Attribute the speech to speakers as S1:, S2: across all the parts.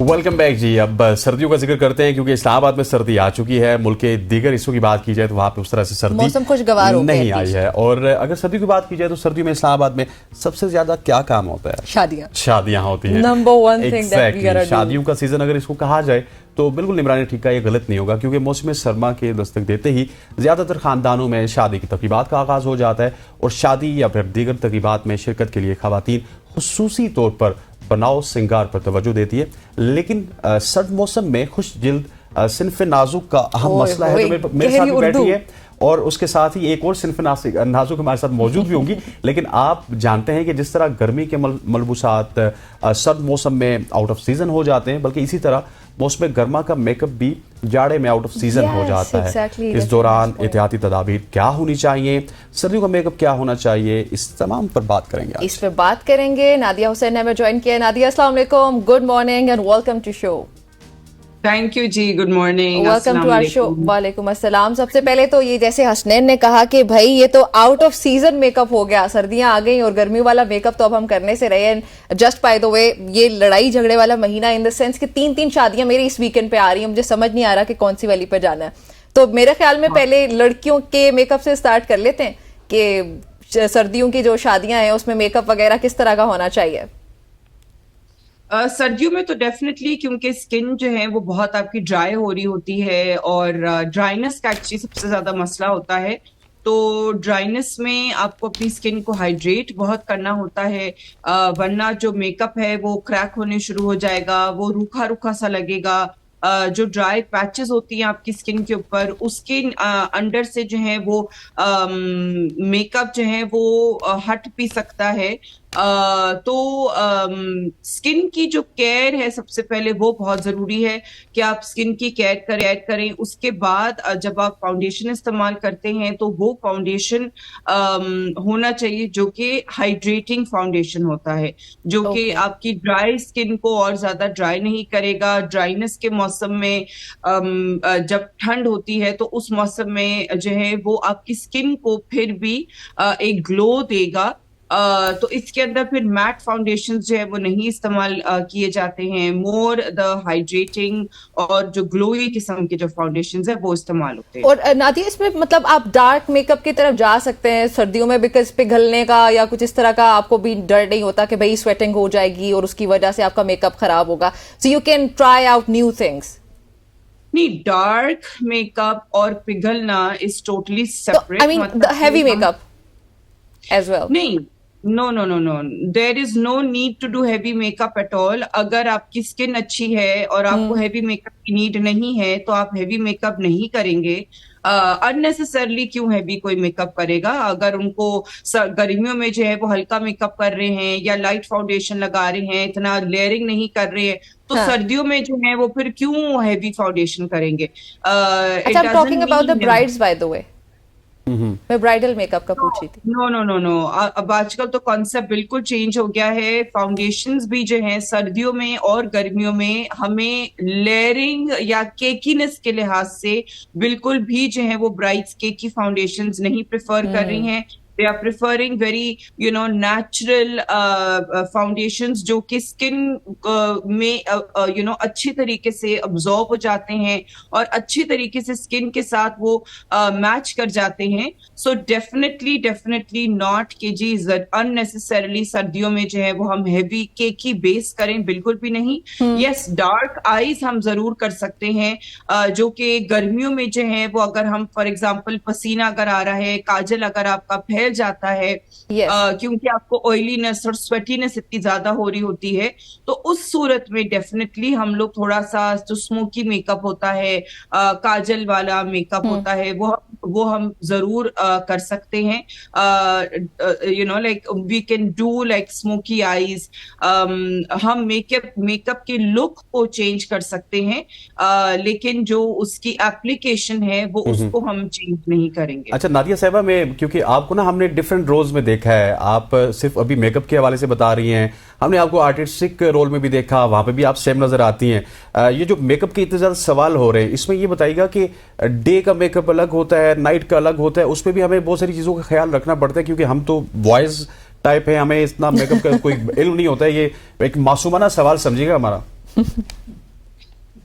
S1: Welcome back जी। अब सर्दियों का जिक्र करते हैं क्योंकि इस्लामाबाद में सर्दी आ चुकी है। मुल्क के दीगर हिस्सों की बात की जाए तो वहाँ पे उस तरह से सर्दी
S2: मौसम खुशगवार हो
S1: नहीं आई है। और अगर सर्दी की बात की जाए तो सर्दियों में इस्लामाबाद में सबसे ज्यादा क्या काम होता है? शादियाँ होती हैं।
S2: Number one thing that we are
S1: शादियों का सीजन अगर इसको कहा जाए तो बिल्कुल निमरान ठीक का ये गलत नहीं होगा, क्योंकि मौसम सरमा के दस्तक देते ही ज़्यादातर ख़ानदानों में शादी की तकरीबात का आगाज़ हो जाता है और शादी या फिर दीगर तकरीबात में शिरकत के लिए ख़वातीन खुसूसी तौर पर बनाव सिंगार पर तवज्जो देती है। लेकिन सर्द मौसम में खुश जिल्द सिन्फ नाजुक का अहम मसला है जो मेरे साथ भी बैठी है और उसके साथ ही एक और सिन्फ नाजुक हमारे साथ मौजूद भी होंगी। लेकिन आप जानते हैं कि जिस तरह गर्मी के मलबूसात सर्द मौसम में आउट ऑफ सीजन हो जाते हैं, बल्कि इसी तरह मौसम गर्मा का मेकअप भी जाड़े में आउट ऑफ सीजन हो जाता है। इस दौरान एहतियाती तदाबीर क्या होनी चाहिए, सर्दियों का मेकअप क्या होना चाहिए, इस तमाम पर बात करेंगे।
S2: इस पर बात करेंगे। नादिया हुसैन ने हमें ज्वाइन किया। नादिया, अस्सलाम वालेकुम, good morning and welcome to show.
S3: Thank you ji, good morning,
S2: welcome to our show. वालेकुम अस्सलाम। सबसे पहले तो ये जैसे हसनैन ने कहा कि भाई ये तो आउट ऑफ सीजन मेकअप हो गया, सर्दियां आ गई और गर्मी वाला मेकअप तो अब हम करने से रहे हैं। जस्ट बाय द वे ये लड़ाई झगड़े वाला महीना इन द सेंस कि 3-3 शादियां मेरी इस वीकेंड पे आ रही हैं, मुझे समझ नहीं आ रहा कि कौन सी वाली पे जाना है। तो मेरे ख्याल में पहले लड़कियों के मेकअप से स्टार्ट कर लेते हैं कि सर्दियों की जो शादियां हैं उसमें मेकअप वगैरह किस तरह का होना चाहिए।
S3: सर्दियों में तो डेफिनेटली, क्योंकि स्किन जो है वो बहुत आपकी ड्राई हो रही होती है और ड्राइनेस का एक्चुअली सबसे ज्यादा मसला होता है। तो ड्राइनेस में आपको अपनी स्किन को हाइड्रेट बहुत करना होता है, वरना जो मेकअप है वो क्रैक होने शुरू हो जाएगा, वो रूखा रूखा सा लगेगा। जो ड्राई पैचेस होती हैं आपकी स्किन के ऊपर, उसके अंडर से जो है वो मेकअप जो है वो हट भी सकता है। तो स्किन की जो केयर है सबसे पहले वो बहुत जरूरी है कि आप स्किन की केयर करें। उसके बाद जब आप फाउंडेशन इस्तेमाल करते हैं तो वो फाउंडेशन होना चाहिए जो कि हाइड्रेटिंग फाउंडेशन होता है, जो कि आपकी ड्राई स्किन को और ज्यादा ड्राई नहीं करेगा। ड्राइनेस के मौसम में जब ठंड होती है तो उस मौसम में जो है वो आपकी स्किन को फिर भी एक ग्लो देगा। तो इसके अंदर फिर मैट फाउंडेशन जो है वो नहीं इस्तेमाल किए जाते हैं। मोर द हाइड्रेटिंग और जो ग्लोई किस्म के जो फाउंडेशंस है वो इस्तेमाल होते हैं।
S2: और नादिया, इसमें मतलब आप डार्क मेकअप की तरफ जा सकते हैं सर्दियों में, बिकॉज पिघलने का या कुछ इस तरह का आपको भी डर नहीं होता कि भाई स्वेटिंग हो जाएगी और उसकी वजह से आपका मेकअप खराब होगा। So you can try out new things.
S3: नहीं, डार्क मेकअप और पिघलना is totally separate.
S2: I mean heavy makeup as well.
S3: नहीं, no, there is no need to do heavy makeup at all. अगर आपकी स्किन अच्छी है और आपको हैवी मेकअप की नीड नहीं है तो आप हैवी मेकअप नहीं करेंगे। अननेसेसरली क्यों हैवी कोई मेकअप करेगा? अगर उनको गर्मियों में जो है वो हल्का मेकअप कर रहे हैं या लाइट फाउंडेशन लगा रहे हैं, इतना लेयरिंग नहीं कर रहे हैं, तो सर्दियों में जो है वो फिर क्यों हैवी फाउंडेशन करेंगे?
S2: अच्छा, I'm talking about the brides by the way. मैं ब्राइडल मेकअप का पूछ रही थी।
S3: नो, अब आजकल तो कॉन्सेप्ट बिल्कुल चेंज हो गया है। फाउंडेशंस भी जो हैं सर्दियों में और गर्मियों में हमें लेयरिंग या केकीनेस के लिहाज से बिल्कुल भी जो है वो ब्राइड्स केकी फाउंडेशंस नहीं प्रेफर कर रही हैं। They are preferring very, natural foundations जो कि स्किन में अच्छी तरीके से अब्जॉर्ब हो जाते हैं और अच्छी तरीके से स्किन के साथ वो मैच कर जाते हैं। सो डेफिनेटली नॉट के जी अननेसेसरली सर्दियों में जो है वो हम हैवी केकी बेस करें, बिल्कुल भी नहीं। यस, डार्क आईज हम जरूर कर सकते हैं, जो कि गर्मियों में जो है वो अगर हम फॉर एग्जाम्पल पसीना अगर आ रहा है, काजल अगर आपका फैल जाता है, क्योंकि आपको ऑयलीनेस और स्वेटीनेस इतनी ज्यादा हो रही होती है, तो उस सूरत में डेफिनेटली हम लोग थोड़ा सा जो स्मोकी मेकअप होता है, काजल वाला मेकअप होता है, वो हम जरूर कर सकते हैं। Like we can do like smoky eyes. हम मेकअप की लुक को चेंज कर सकते हैं, लेकिन जो उसकी एप्लीकेशन है वो उसको हम चेंज नहीं करेंगे।
S1: अच्छा नादिया साहिबा, में क्योंकि आपको ना हमने डिफरेंट रोल्स में देखा है, आप सिर्फ अभी मेकअप के हवाले से बता रही हैं, हमने आपको आर्टिस्टिक रोल में भी देखा, वहां पे भी आप सेम नजर आती हैं। ये जो मेकअप के इतने ज्यादा सवाल हो रहे हैं, इसमें ये बताइएगा कि डे का मेकअप अलग होता है, नाइट का अलग होता है, उसमें भी हमें बहुत सारी चीजों का ख्याल रखना पड़ता है, क्योंकि हम तो वॉइस टाइप है, हमें इतना मेकअप का कोई इल्म नहीं होता है। ये एक मासूमाना सवाल समझिएगा हमारा।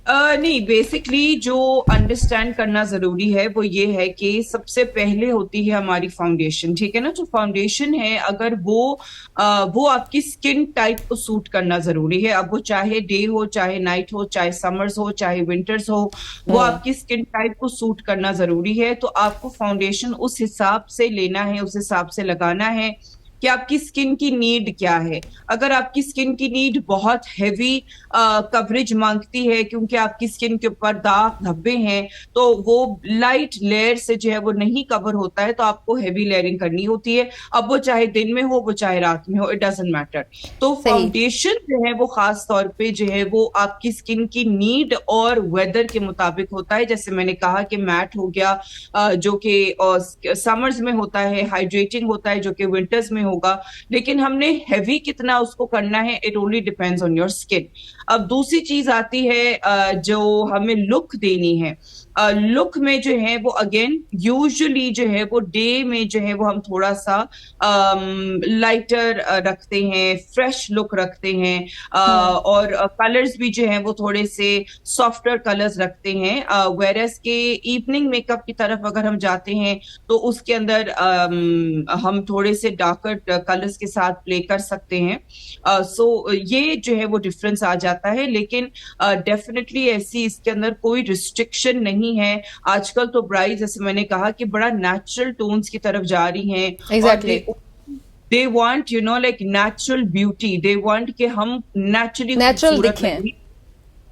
S3: नहीं, बेसिकली जो अंडरस्टैंड करना जरूरी है वो ये है कि सबसे पहले होती है हमारी फाउंडेशन, ठीक है ना। जो फाउंडेशन है अगर वो आपकी स्किन टाइप को सूट करना जरूरी है। अब वो चाहे डे हो, चाहे नाइट हो, चाहे समर्स हो, चाहे विंटर्स हो, वो आपकी स्किन टाइप को सूट करना जरूरी है। तो आपको फाउंडेशन उस हिसाब से लेना है, उस हिसाब से लगाना है कि आपकी स्किन की नीड क्या है। अगर आपकी स्किन की नीड बहुत हैवी कवरेज मांगती है क्योंकि आपकी स्किन के ऊपर दाग धब्बे हैं, तो वो लाइट लेयर से जो है वो नहीं कवर होता है, तो आपको हैवी लेयरिंग करनी होती है। अब वो चाहे दिन में हो, वो चाहे रात में हो, इट डजंट मैटर। तो
S2: सही।
S3: फाउंडेशन जो है वो खास तौर पे जो है वो आपकी स्किन की नीड और वेदर के मुताबिक होता है। जैसे मैंने कहा कि मैट हो गया, जो कि समर्स में होता है, हाइड्रेटिंग होता है जो कि विंटर्स में होगा। लेकिन हमने हैवी कितना उसको करना है, it only depends on your skin. अब दूसरी चीज आती है जो हमें लुक देनी है। लुक में जो है वो अगेन यूजुअली जो है वो डे में जो है वो हम थोड़ा सा लाइटर रखते हैं, फ्रेश लुक रखते हैं, और कलर्स भी जो है वो थोड़े से सॉफ्टर कलर्स रखते हैं। वेरएस के इवनिंग मेकअप की तरफ अगर हम जाते हैं तो उसके अंदर हम थोड़े से डार्कर कलर्स के साथ प्ले कर सकते हैं। सो ये जो है वो डिफरेंस आ जाता है। लेकिन डेफिनेटली ऐसी इसके अंदर कोई रिस्ट्रिक्शन नहीं है। आजकल तो ब्राइड, जैसे मैंने कहा, कि बड़ा नेचुरल टोन्स की तरफ जा रही हैं।
S2: Exactly.
S3: They want like natural beauty, they want कि हम नेचुरली
S2: Natural दिखें।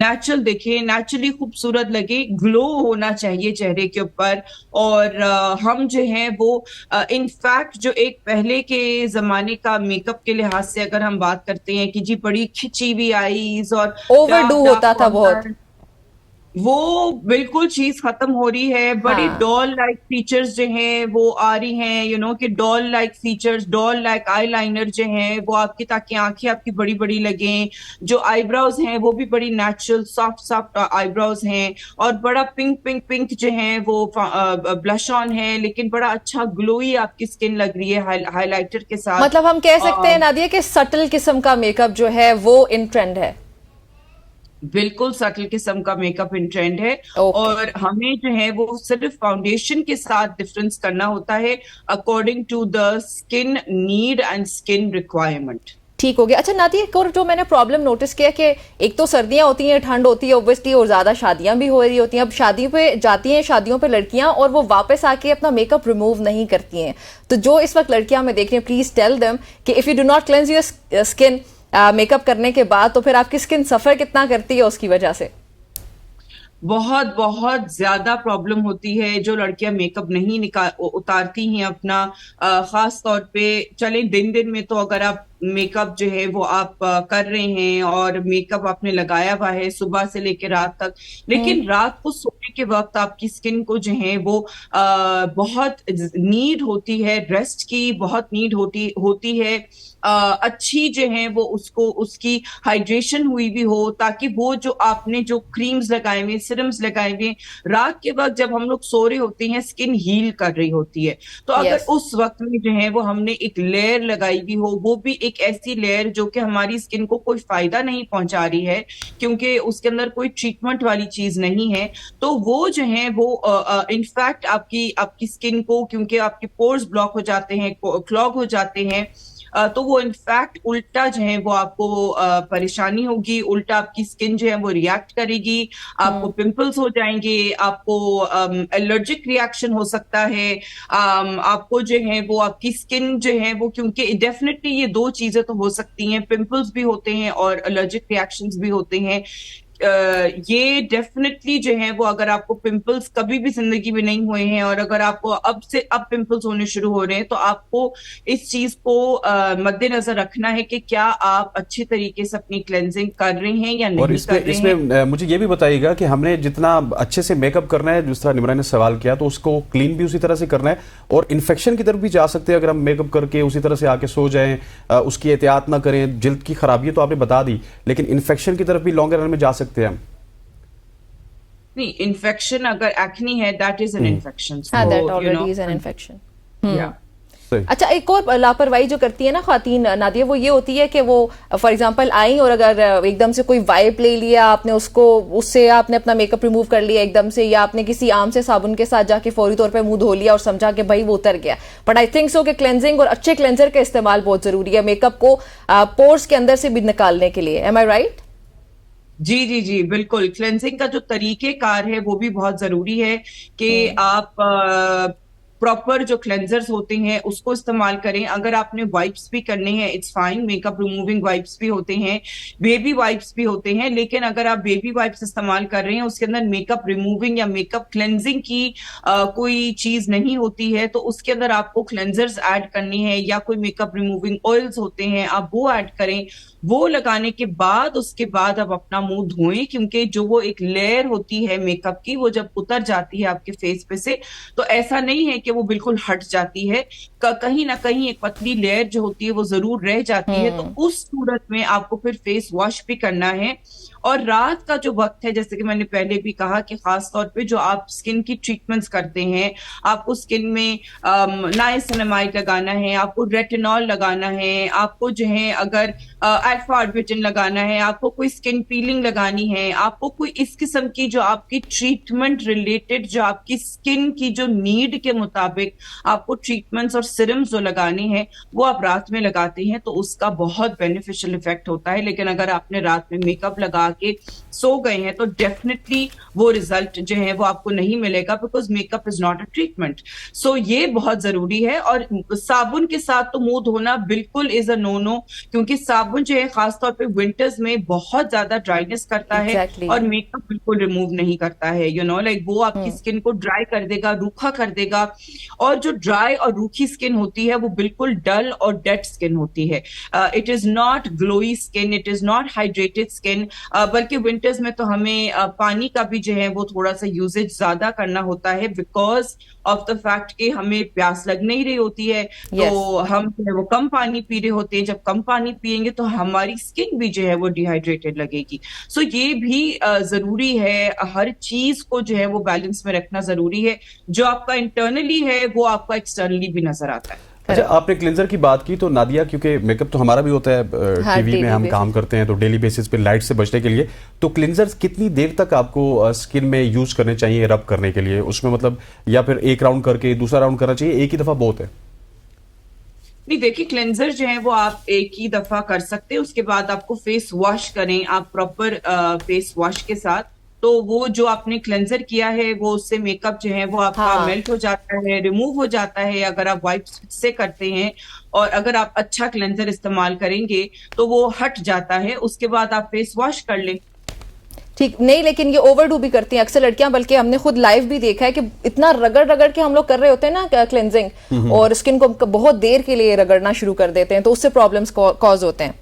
S3: नेचुरल दिखे, नेचुरली खूबसूरत लगे, ग्लो होना चाहिए चेहरे के ऊपर। और हम जो हैं वो इनफैक्ट जो एक पहले के जमाने का मेकअप के लिहाज से अगर हम बात करते हैं कि जी बड़ी खिंची हुई आईज और
S2: Overdo होता था बहुत।
S3: वो बिल्कुल चीज खत्म हो रही है। बड़ी
S2: हाँ।
S3: डॉल लाइक फीचर्स जो हैं वो आ रही हैं, कि doll like features, doll like eye liner जो हैं वो आपकी, ताकि आंखें आपकी बड़ी बड़ी लगें। जो आईब्राउज हैं वो भी बड़ी नेचुरल सॉफ्ट सॉफ्ट आईब्राउज हैं, और बड़ा पिंक पिंक पिंक जो हैं वो ब्लश ऑन है, लेकिन बड़ा अच्छा ग्लोई आपकी स्किन लग रही है हाईलाइटर के साथ।
S2: मतलब हम कह सकते हैं नादिया कि सटल किस्म का मेकअप जो है वो इन ट्रेंड है।
S3: बिल्कुल सटल किस्म का मेकअप इन ट्रेंड है।
S2: Okay.
S3: और हमें जो है वो सिर्फ फाउंडेशन के साथ डिफरेंस करना होता है according to the skin need and skin requirement.
S2: ठीक हो गया। अच्छा नादिया, एक और जो मैंने प्रॉब्लम नोटिस किया कि एक तो सर्दियां होती हैं, ठंड होती है ऑब्वियसली, और ज्यादा शादियां भी हो रही होती हैं। अब शादी पे जाती हैं, शादियों पे लड़कियां, और वो वापस आके अपना मेकअप रिमूव नहीं करती हैं। तो जो इस वक्त लड़कियां मैं देख रही हूँ, प्लीज टेल देम कि if you do not cleanse your skin makeup करने के बाद, तो फिर आपकी स्किन सफर कितना करती है उसकी वजह से।
S3: बहुत बहुत ज्यादा प्रॉब्लम होती है। जो लड़कियां मेकअप नहीं उतारती हैं अपना, खास तौर पे चले दिन में, तो अगर आप मेकअप जो है वो आप कर रहे हैं और मेकअप आपने लगाया हुआ है सुबह से लेकर रात तक, लेकिन रात को सोने के वक्त आपकी स्किन को जो है वो बहुत नीड होती है रेस्ट की, बहुत नीड होती है अच्छी जो है वो उसकी हाइड्रेशन हुई भी हो, ताकि वो जो आपने जो क्रीम्स लगाए हुए, सिरम्स लगाए हुए, रात के वक्त जब हम लोग सो रहे होते हैं स्किन हील कर रही होती है। तो अगर उस वक्त में जो है वो हमने एक लेयर लगाई भी हो, वो भी एक ऐसी लेयर जो कि हमारी स्किन को कोई फायदा नहीं पहुंचा रही है क्योंकि उसके अंदर कोई ट्रीटमेंट वाली चीज नहीं है, तो वो जो है वो इनफैक्ट आपकी स्किन को, क्योंकि आपके पोर्स ब्लॉक हो जाते हैं, क्लॉग हो जाते हैं, तो वो इनफैक्ट उल्टा जो है वो आपको परेशानी होगी, उल्टा आपकी स्किन जो है वो रिएक्ट करेगी, आपको पिंपल्स हो जाएंगे, आपको एलर्जिक रिएक्शन हो सकता है, आपको जो है वो आपकी स्किन जो है वो, क्योंकि डेफिनेटली ये दो चीजें तो हो सकती हैं, पिंपल्स भी होते हैं और एलर्जिक रिएक्शंस भी होते हैं। ये डेफिनेटली जो है वो, अगर आपको पिंपल्स कभी भी जिंदगी में नहीं हुए हैं और अगर आपको अब पिंपल्स होने शुरू हो रहे हैं, तो आपको इस चीज को मद्देनजर रखना है कि क्या आप अच्छे तरीके से अपनी क्लेंजिंग कर रहे हैं या नहीं
S1: और
S3: कर रहे हैं।
S1: इसमें मुझे ये भी बताइएगा कि हमने जितना अच्छे से मेकअप करना है, जिस तरह निमरा ने सवाल किया, तो उसको क्लीन भी उसी तरह से करना है, और इन्फेक्शन की तरफ भी जा सकते हैं अगर हम मेकअप करके उसी तरह से आके सो जाएं, उसकी एहतियात ना करें। जिल्द की खराबी तो आपने बता दी, लेकिन इन्फेक्शन की तरफ भी लॉन्ग रन में जा सकते हैं हम।
S3: नहीं, इन्फेक्शन अगर एक्नी है, that is an infection,
S2: that already is an infection.
S1: सही
S2: अच्छा, एक और लापरवाही जो करती है ना खातीन नादिया, वो ये होती है कि वो फॉर एग्जांपल आई और अगर एकदम से कोई वाइप ले लिया आपने, उसको उससे आपने अपना मेकअप रिमूव कर लिया एकदम से, या आपने किसी आम से साबुन के साथ जाके फौरी तौर पे मुंह धो लिया और समझा कि भाई वो उतर गया. बट आई थिंक सो कि क्लेंजिंग और अच्छे क्लेंजर का इस्तेमाल बहुत जरूरी है मेकअप को पोर्स के अंदर से भी निकालने के लिए. एम आई राइट?
S3: जी जी जी बिल्कुल. क्लेंजिंग का जो तरीकेकार है वो भी बहुत जरूरी है कि आप प्रॉपर जो क्लेंजर्स होते हैं उसको इस्तेमाल करें. अगर आपने वाइप्स भी करने हैं it's fine, makeup removing wipes भी होते हैं, बेबी वाइप्स भी होते हैं, लेकिन अगर आप बेबी वाइप्स इस्तेमाल कर रहे हैं उसके अंदर मेकअप रिमूविंग या मेकअप क्लेंजिंग की कोई चीज नहीं होती है, तो उसके अंदर आपको क्लेंजर्स ऐड करनी है या कोई मेकअप रिमूविंग ऑयल्स होते हैं आप वो ऐड करें. वो लगाने के बाद उसके बाद आप अपना मुंह धोएं, क्योंकि जो वो एक लेयर होती है मेकअप की वो जब उतर जाती है आपके फेस पे से, तो ऐसा नहीं है कि वो बिल्कुल हट जाती है, कहीं ना कहीं एक पतली लेयर जो होती है वो जरूर रह जाती है. तो उस सूरत में आपको फिर फेस वॉश भी करना है. और रात का जो वक्त है, जैसे कि मैंने पहले भी कहा कि खास तौर पे जो आप स्किन की ट्रीटमेंट्स करते हैं, आपको स्किन में नाइसिनामाइड लगाना है, आपको रेटिनॉल लगाना है, आपको जो है अगर अल्फा आर्बिटिन लगाना है, आपको कोई स्किन पीलिंग लगानी है, आपको कोई इस किस्म की जो आपकी ट्रीटमेंट रिलेटेड जो आपकी स्किन की जो नीड के मुताबिक आपको ट्रीटमेंट्स और सिरम्स जो लगाने हैं वो आप रात में लगाते हैं तो उसका बहुत बेनिफिशियल इफेक्ट होता है. लेकिन अगर आपने रात में मेकअप लगा के सो गए हैं तो डेफिनेटली वो रिजल्ट जो है वो आपको नहीं मिलेगा, because makeup is not a treatment. So ये बहुत जरूरी है. और साबुन के साथ तो मुंह धोना बिल्कुल इज अ नो नो, क्योंकि साबुन जो है खासतौर पे विंटर्स में बहुत ज्यादा ड्राइनेस करता है और मेकअप बिल्कुल रिमूव नहीं करता है. यू नो लाइक वो आपकी स्किन को ड्राई कर देगा, रूखा कर देगा. और जो ड्राई और रूखी स्किन होती है वो बिल्कुल डल और डेड स्किन होती है. It is not glowy skin, it is not hydrated skin. बल्कि विंटर्स में तो हमें पानी का भी जो है वो थोड़ा सा यूजेज ज्यादा करना होता है, बिकॉज ऑफ द फैक्ट कि हमें प्यास लग नहीं रही होती है. तो हम जो है वो कम पानी पी रहे होते हैं. जब कम पानी पिएंगे तो हमारी स्किन भी जो है वो डिहाइड्रेटेड लगेगी. सो ये भी जरूरी है. हर चीज को जो है वो बैलेंस में रखना जरूरी है. जो आपका इंटरनली है वो आपका एक्सटर्नली भी नजर आता है.
S1: अच्छा, आपने क्लिंजर की बात की तो नादिया, क्योंकि मेकअप तो हमारा भी होता है, टीवी में हम काम करते हैं तो डेली बेसिस पे लाइट से बचने के लिए, तो क्लिंजर्स कितनी देर तक आपको स्किन में यूज करने चाहिए रब करने के लिए? उसमें मतलब या फिर एक राउंड करके दूसरा राउंड करना चाहिए, एक ही दफा बहुत है?
S3: नहीं देखिए, क्लेंजर जो है वो आप एक ही दफा कर सकते हैं. उसके बाद आपको फेस वॉश करें आप प्रॉपर फेस वॉश के साथ. तो वो जो आपने क्लेंजर किया है वो उससे मेकअप जो है वो आपका मेल्ट हो जाता है, रिमूव हो जाता है अगर आप वाइप्स से करते हैं. और अगर आप अच्छा क्लेंजर इस्तेमाल करेंगे तो वो हट जाता है. उसके बाद आप फेस वॉश कर लें.
S2: ठीक नहीं, लेकिन ये ओवरडू भी करती हैं अक्सर लड़कियां, बल्कि हमने खुद लाइव भी देखा है कि इतना रगड़ रगड़ के हम लोग कर रहे होते हैं ना क्लेंजिंग, और स्किन को बहुत देर के लिए रगड़ना शुरू कर देते हैं, तो उससे प्रॉब्लम्स कॉज होते हैं.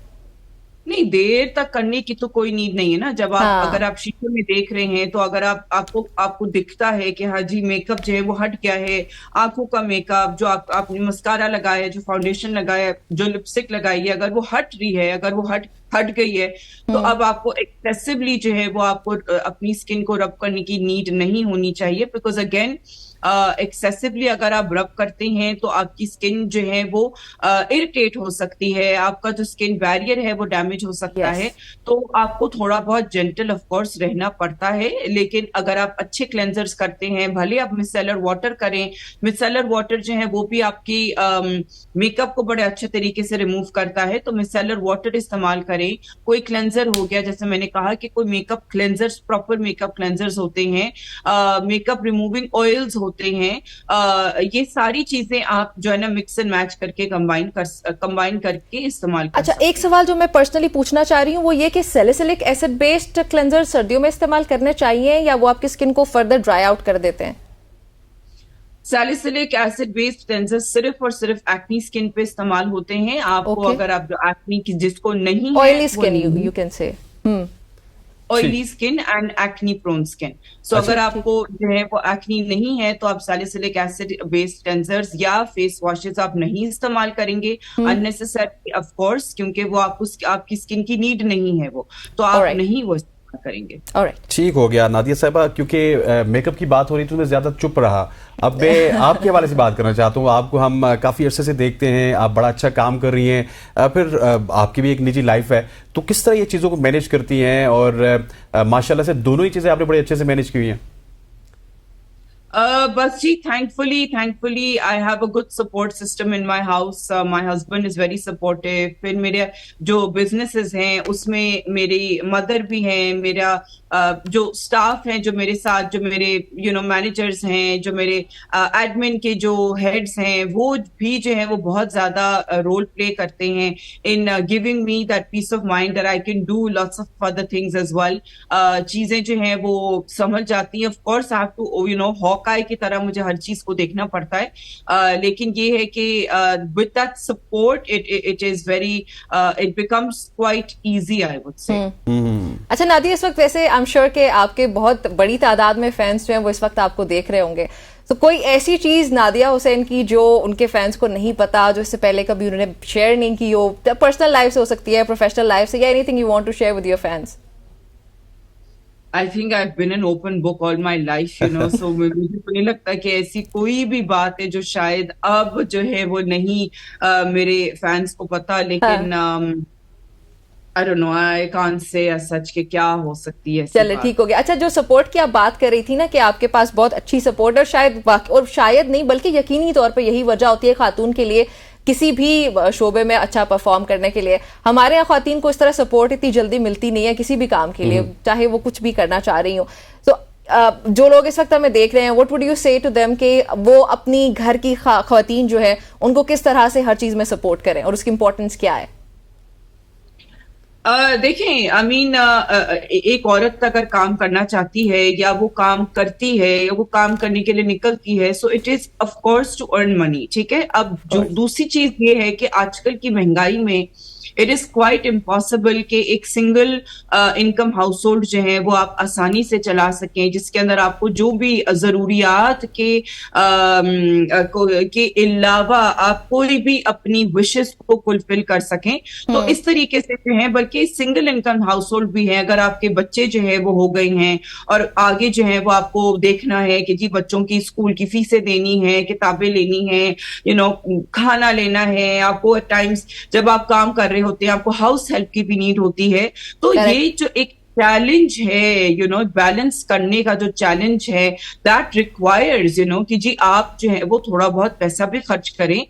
S3: नहीं, देर तक करने की तो कोई नीड नहीं है ना. जब आप अगर आप शीशे में देख रहे हैं तो अगर आपको दिखता है कि हाँ जी मेकअप जो है वो हट गया है, आंखों का मेकअप जो आपने मस्कारा लगाया है, जो फाउंडेशन लगाया है, जो लिपस्टिक लगाई है, अगर वो हट रही है, अगर वो हट गई है, तो अब आपको एक्सेसिवली जो है वो आपको अपनी स्किन को रब करने की नीड नहीं होनी चाहिए. बिकॉज अगेन एक्सेसिवली अगर आप रब करते हैं तो आपकी स्किन जो है वो इरिटेट हो सकती है, आपका जो स्किन बैरियर है वो डैमेज हो सकता है. तो आपको थोड़ा बहुत जेंटल ऑफ कोर्स रहना पड़ता है. लेकिन अगर आप अच्छे क्लेंजर्स करते हैं, भले आप मिसेलर वाटर करें, मिसेलर वाटर जो है वो भी आपकी मेकअप को बड़े अच्छे तरीके से रिमूव करता है, तो मिसेलर वाटर इस्तेमाल करें. कोई क्लेंजर हो गया, जैसे मैंने कहा कि कोई makeup cleansers, proper makeup cleansers होते हैं, मेकअप रिमूविंग ऑयल्स होते हैं. ये सारी चीजें आप जो है ना मिक्स एंड मैच करके कंबाइन करके इस्तेमाल कर.
S2: अच्छा, एक सवाल जो मैं पर्सनली पूछना चाह रही हूँ वो ये कि सैलिसिलिक एसिड बेस्ड क्लेंजर सर्दियों में इस्तेमाल करने चाहिए या वो आपकी स्किन को फर्दर ड्राई आउट कर देते हैं?
S3: सैलिसिलिक एसिड बेस्ड क्लेंजर सिर्फ और सिर्फ एक्नी स्किन पे इस्तेमाल होते हैं. आपको अगर आप जो एक्नी की जिसको नहीं
S2: oily skin you can say,
S3: oily skin and acne prone skin. So अगर आपको जो है वो एक्नी नहीं है तो आप सैलिसिलिक एसिड बेस्ड क्लेंजर्स या फेस वॉशेस आप नहीं इस्तेमाल करेंगे अननेसेसरी, ऑफ कोर्स, क्योंकि वो आपकी स्किन की नीड नहीं है वो, तो आप नहीं वो बात करेंगे।
S2: ऑलराइट,
S1: ठीक हो गया नादिया साहिबा, क्योंकि मेकअप की बात हो रही थी तो मैं ज्यादा चुप रहा। अब मैं आपके हवाले से बात करना चाहता हूँ। आपको हम काफ़ी अरसे से देखते हैं, आप बड़ा अच्छा काम कर रही हैं, फिर आपकी भी एक निजी लाइफ है, तो किस तरह ये चीज़ों को मैनेज करती हैं? और माशाल्लाह से दोनों ही चीज़ें आपने बड़े अच्छे से मैनेज की हुई हैं।
S3: बस जी, thankfully I have a good support system in my house. My husband is very supportive. फिर मेरे जो businesses हैं उसमें मेरी मदर भी हैं, मेरा जो स्टाफ हैं जो मेरे साथ, जो मेरे मैनेजर्स हैं, जो मेरे एडमिन के जो हेड्स हैं, वो भी जो है वो बहुत ज्यादा रोल प्ले करते हैं in giving me that peace of mind that I can do lots of other things as well. चीजें जो हैं वो समझ जाती हैं। Of course I have to Hawkeye की तरह मुझे हर चीज को देखना पड़ता है, लेकिन ये है कि with that support it is very it becomes quite easy, I would say.
S2: अच्छा नादिया, इस वक्त वैसे आई एम श्योर कि आपके बहुत बड़ी तादाद में फैंस जो हैं वो इस वक्त आपको देख रहे होंगे, तो कोई ऐसी चीज नादिया हुसैन की जो उनके फैंस को नहीं पता, जो इससे पहले कभी उन्होंने शेयर नहीं की हो, पर्सनल लाइफ से हो सकती है, प्रोफेशनल लाइफ से, या anything you want to share with your fans?
S3: I think I've been an open book all my life, so मुझे तो नहीं लगता कि ऐसी कोई भी बात है जो शायद अब जो है वो नहीं मेरे फैंस को पता, लेकिन I don't know, I can't say as such कि क्या हो सकती है।
S2: चले, ठीक हो गया। अच्छा, जो सपोर्ट की आप बात कर रही थी ना कि आपके पास बहुत अच्छी सपोर्ट, और शायद नहीं बल्कि यकीनी तौर पे यही वजह होती है खातून के लिए किसी भी शोबे में अच्छा परफॉर्म करने के लिए। हमारे यहाँ खातून को इस तरह सपोर्ट इतनी जल्दी मिलती नहीं है किसी भी काम के लिए, चाहे वो कुछ भी करना चाह रही हो। तो जो लोग इस वक्त हमें देख रहे हैं, व्हाट वुड यू से टू देम कि वो अपनी घर की खातून जो है उनको किस तरह से हर चीज में सपोर्ट करें और उसकी इंपॉर्टेंस क्या है?
S3: देखें, आई मीन एक औरत अगर काम करना चाहती है या वो काम करती है या वो काम करने के लिए निकलती है, so it is of course to earn money, ठीक है। अब जो दूसरी चीज ये है कि आजकल की महंगाई में इट इज क्वाइट इम्पॉसिबल कि एक सिंगल इनकम हाउस होल्ड जो है वो आप आसानी से चला सकें, जिसके अंदर आपको जो भी जरूरियात के अलावा आप कोई भी अपनी विशेस को फुलफिल कर सकें। तो इस तरीके से जो है, बल्कि सिंगल इनकम हाउस होल्ड भी है, अगर आपके बच्चे जो है वो हो गए हैं और आगे जो है वो आपको देखना है कि जी बच्चों की स्कूल की फीसें देनी है, किताबें लेनी है, खाना लेना है, आपको एट टाइम्स जब आप काम कर रहे होते हैं आपको हाउस हेल्प की भी नीड होती है। तो ये जो एक चैलेंज है, बैलेंस करने का जो चैलेंज है, दैट रिक्वायर्स कि जी आप जो है वो थोड़ा बहुत पैसा भी खर्च करें।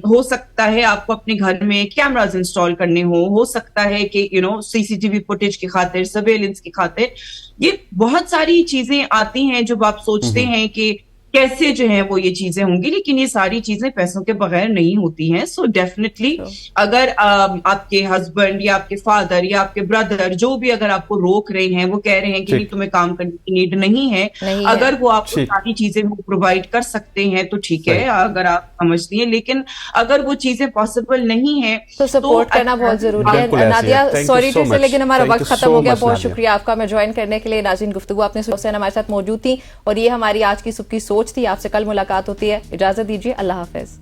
S3: हो सकता है आपको अपने घर में कैमरास इंस्टॉल करने हो सकता है कि सीसीटीवी फुटेज की खातिर, सर्वेलेंस की खातिर, ये बहुत सारी चीजें आती हैं जब आप सोचते हैं कि कैसे जो है वो ये चीजें होंगी, लेकिन ये सारी चीजें पैसों के बगैर नहीं होती हैं। सो डेफिनेटली अगर आपके हस्बैंड या आपके फादर या आपके ब्रदर जो भी अगर आपको रोक रहे हैं, वो कह रहे हैं कि नहीं तुम्हें काम करने की नीड नहीं है, अगर वो आपको सारी चीजें वो प्रोवाइड कर सकते हैं तो ठीक है, अगर आप समझती हैं। लेकिन अगर वो चीजें पॉसिबल नहीं है
S2: तो सपोर्ट करना बहुत जरूरी है। नादिया, सॉरी टू से, लेकिन हमारा वक्त खत्म हो गया। बहुत शुक्रिया आपका हमें ज्वाइन करने के लिए। नाज़रीन, गुफ्तगू आपने हुसैन हमारे साथ मौजूद थी और ये हमारी आज की सुबह की सोच थी। आपसे कल मुलाकात होती है। इजाजत दीजिए, अल्लाह हाफिज।